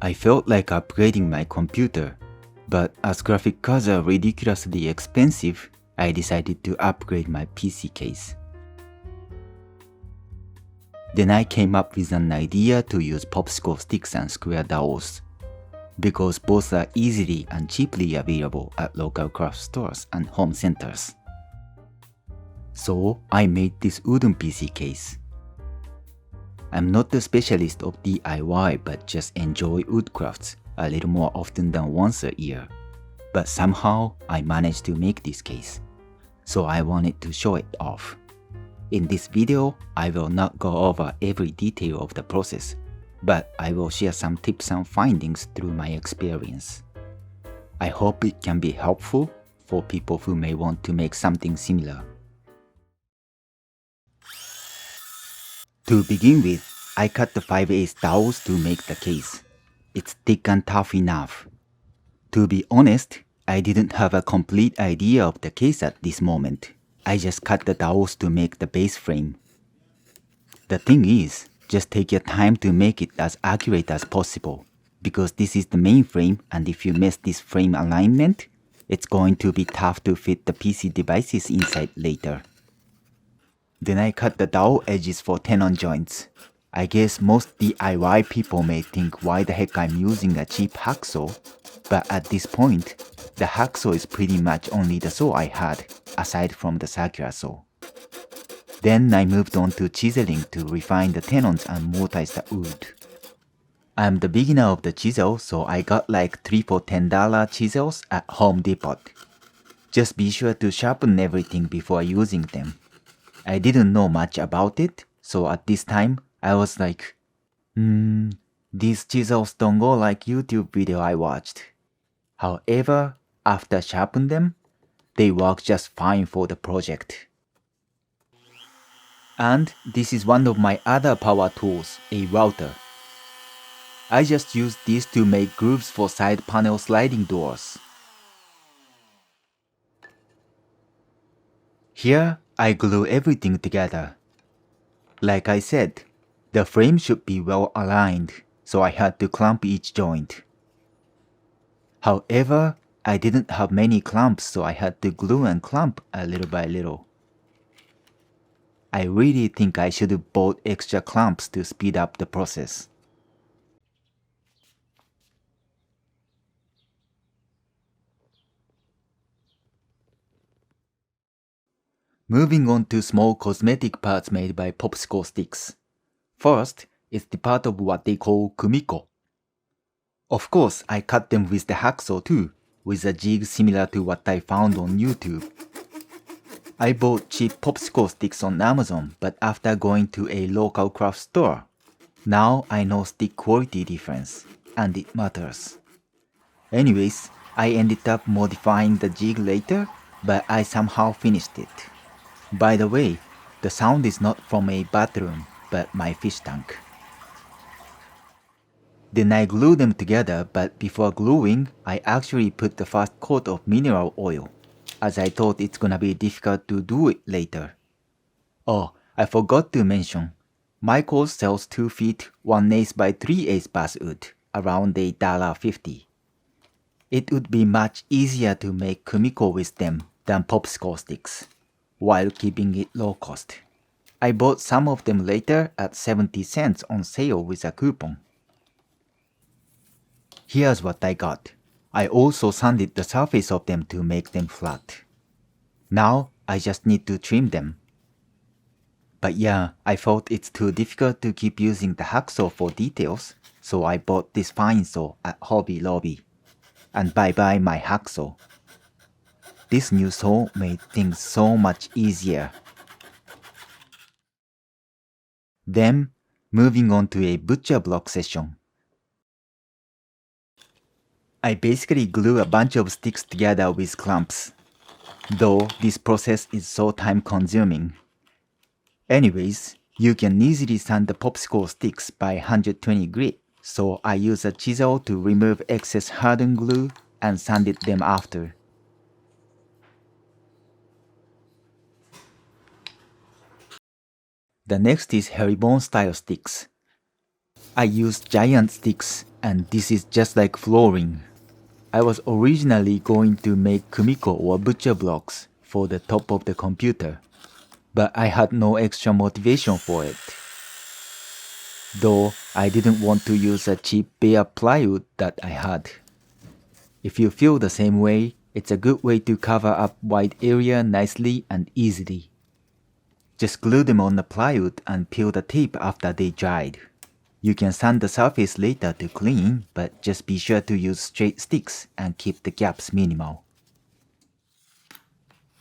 I felt like upgrading my computer, but as graphic cards are ridiculously expensive, I decided to upgrade my PC case. Then I came up with an idea to use popsicle sticks and square dowels, because both are easily and cheaply available at local craft stores and home centers. So I made this wooden PC case. I'm not a specialist of DIY but just enjoy woodcrafts a little more often than once a year. But somehow I managed to make this case, so I wanted to show it off. In this video, I will not go over every detail of the process, but I will share some tips and findings through my experience. I hope it can be helpful for people who may want to make something similar. To begin with, I cut the 5/8 dowels to make the case. It's thick and tough enough. To be honest, I didn't have a complete idea of the case at this moment. I just cut the dowels to make the base frame. The thing is, just take your time to make it as accurate as possible, because this is the main frame, and if you mess this frame alignment, it's going to be tough to fit the PC devices inside later. Then I cut the dowel edges for tenon joints. I guess most DIY people may think why the heck I'm using a cheap hacksaw, but at this point, the hacksaw is pretty much only the saw I had, aside from the circular saw. Then I moved on to chiseling to refine the tenons and mortise the wood. I'm the beginner of the chisel, so I got like 3 for $10 chisels at Home Depot. Just be sure to sharpen everything before using them. I didn't know much about it, so at this time, I was like, these chisels don't go like YouTube video I watched. However, after sharpen them, they work just fine for the project. And this is one of my other power tools, a router. I just use this to make grooves for side panel sliding doors. Here, I glue everything together. Like I said, the frame should be well aligned, so I had to clamp each joint. However, I didn't have many clamps, so I had to glue and clamp a little by little. I really think I should have bought extra clamps to speed up the process. Moving on to small cosmetic parts made by popsicle sticks. First is the part of what they call kumiko. Of course, I cut them with the hacksaw too, with a jig similar to what I found on YouTube. I bought cheap popsicle sticks on Amazon, but after going to a local craft store, now I know stick quality difference, and it matters. Anyways, I ended up modifying the jig later, but I somehow finished it. By the way, the sound is not from a bathroom, but my fish tank. Then I glue them together, but before gluing, I actually put the first coat of mineral oil, as I thought it's gonna be difficult to do it later. Oh, I forgot to mention, Michaels sells 2 feet 1/8 by 3/8 basswood, around $1.50. It would be much easier to make kumiko with them than popsicle sticks, while keeping it low cost. I bought some of them later at 70 cents on sale with a coupon. Here's what I got. I also sanded the surface of them to make them flat. Now I just need to trim them. But yeah, I thought it's too difficult to keep using the hacksaw for details, so I bought this fine saw at Hobby Lobby. And bye bye my hacksaw. This new saw made things so much easier. Then, moving on to a butcher block session. I basically glue a bunch of sticks together with clamps, though this process is so time consuming. Anyways, you can easily sand the popsicle sticks by 120 grit, so I use a chisel to remove excess hardened glue and sanded them after. The next is herringbone style sticks. I used giant sticks, and this is just like flooring. I was originally going to make kumiko or butcher blocks for the top of the computer, but I had no extra motivation for it. Though I didn't want to use a cheap bare plywood that I had. If you feel the same way, it's a good way to cover up wide area nicely and easily. Just glue them on the plywood and peel the tape after they dried. You can sand the surface later to clean, but just be sure to use straight sticks and keep the gaps minimal.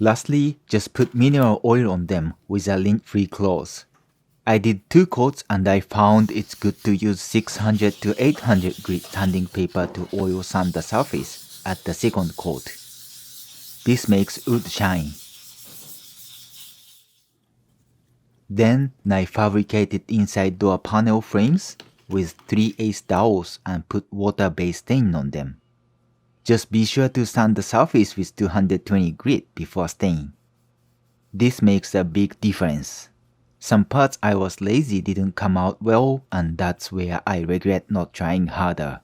Lastly, just put mineral oil on them with a lint-free cloth. I did 2 coats and I found it's good to use 600 to 800 grit sanding paper to oil sand the surface at the second coat. This makes wood shine. Then I fabricated inside door panel frames with 3/8 dowels and put water-based stain on them. Just be sure to sand the surface with 220 grit before staining. This makes a big difference. Some parts I was lazy didn't come out well, and that's where I regret not trying harder.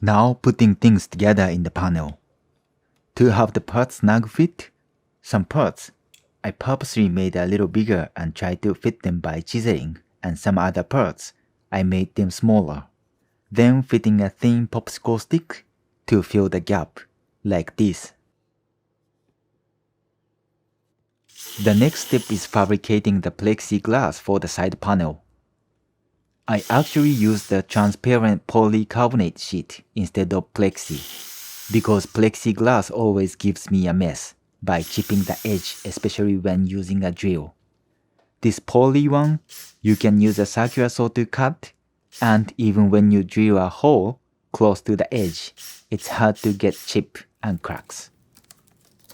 Now putting things together in the panel. To have the parts snug fit, some parts I purposely made a little bigger and tried to fit them by chiseling, and some other parts I made them smaller. Then fitting a thin popsicle stick to fill the gap, like this. The next step is fabricating the plexiglass for the side panel. I actually used the transparent polycarbonate sheet instead of plexi, because plexiglass always gives me a mess by chipping the edge, especially when using a drill. This poly one, you can use a circular saw to cut, and even when you drill a hole close to the edge, it's hard to get chip and cracks.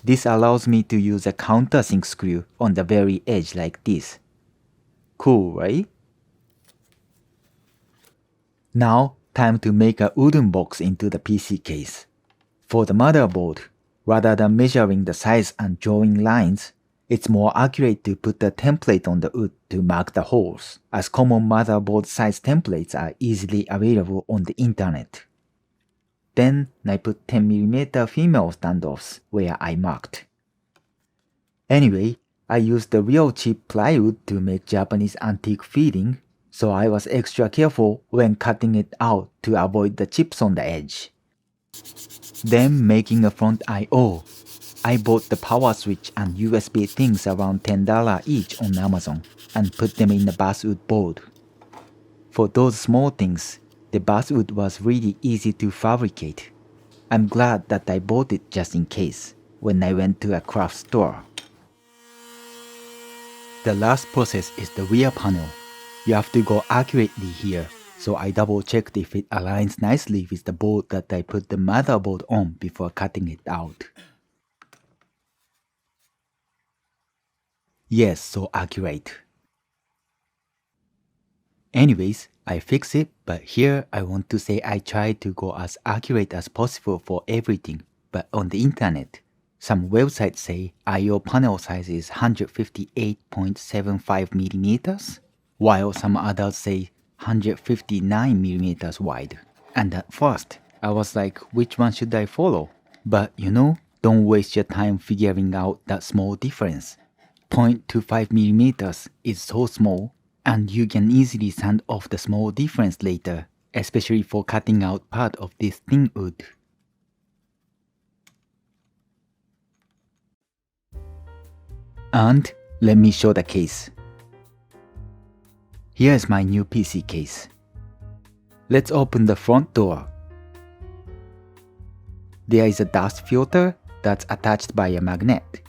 This allows me to use a countersink screw on the very edge like this. Cool, right? Now, time to make a wooden box into the PC case. For the motherboard, rather than measuring the size and drawing lines, it's more accurate to put a template on the wood to mark the holes, as common motherboard size templates are easily available on the internet. Then I put 10mm female standoffs where I marked. Anyway, I used the real cheap plywood to make Japanese antique feeling, so I was extra careful when cutting it out to avoid the chips on the edge. Then making a front I/O. I bought the power switch and USB things around $10 each on Amazon and put them in the basswood board. For those small things, the basswood was really easy to fabricate. I'm glad that I bought it just in case when I went to a craft store. The last process is the rear panel. You have to go accurately here, so I double checked if it aligns nicely with the board that I put the motherboard on before cutting it out. Yes, so accurate. Anyways, I fixed it, but here I want to say I tried to go as accurate as possible for everything, but on the internet, some websites say I/O panel size is 158.75mm, while some others say 159mm wide. And at first, I was like, which one should I follow? But don't waste your time figuring out that small difference. 0.25mm is so small, and you can easily sand off the small difference later, especially for cutting out part of this thin wood. And let me show the case. Here is my new PC case. Let's open the front door. There is a dust filter that's attached by a magnet.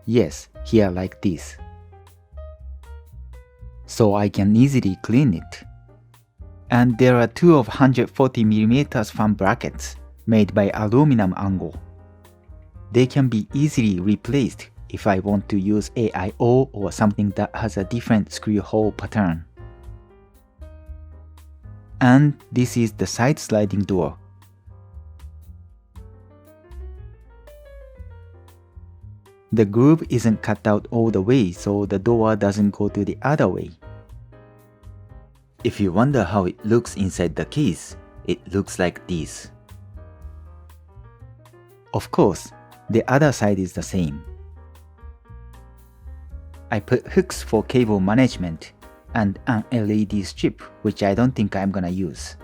Yes, here like this. So I can easily clean it. And there are 2 of 140mm fan brackets made by aluminum angle. They can be easily replaced if I want to use AIO or something that has a different screw hole pattern. And this is the side sliding door. The groove isn't cut out all the way, so the door doesn't go to the other way. If you wonder how it looks inside the case, it looks like this. Of course, the other side is the same. I put hooks for cable management and an LED strip, which I don't think I'm gonna use.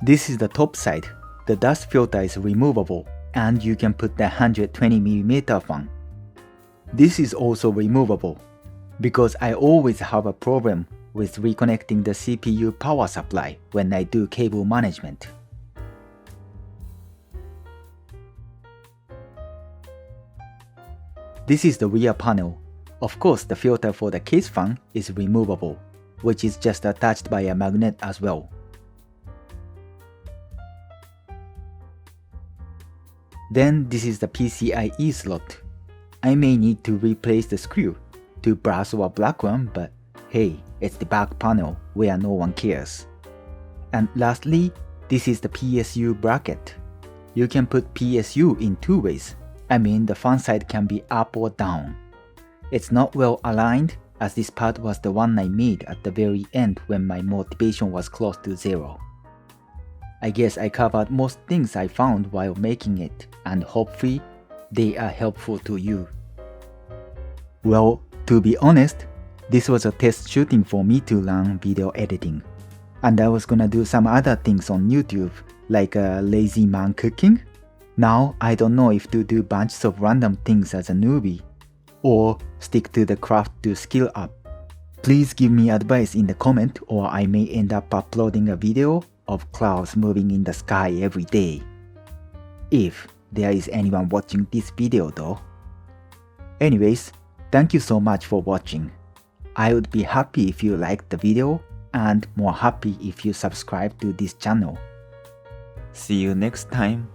This is the top side. The dust filter is removable, and you can put the 120mm fan. This is also removable, because I always have a problem with reconnecting the CPU power supply when I do cable management. This is the rear panel. Of course, the filter for the case fan is removable, which is just attached by a magnet as well. Then this is the PCIe slot. I may need to replace the screw to brass or black one, but hey, it's the back panel where no one cares. And lastly, this is the PSU bracket. You can put PSU in two ways. I mean, the fan side can be up or down. It's not well aligned, as this part was the one I made at the very end when my motivation was close to zero. I guess I covered most things I found while making it, and hopefully they are helpful to you. Well, to be honest, this was a test shooting for me to learn video editing. And I was gonna do some other things on YouTube, like a lazy man cooking. Now I don't know if to do bunches of random things as a newbie, or stick to the craft to skill up. Please give me advice in the comment, or I may end up uploading a video of clouds moving in the sky every day. If there is anyone watching this video though. Anyways, thank you so much for watching. I would be happy if you liked the video, and more happy if you subscribe to this channel. See you next time.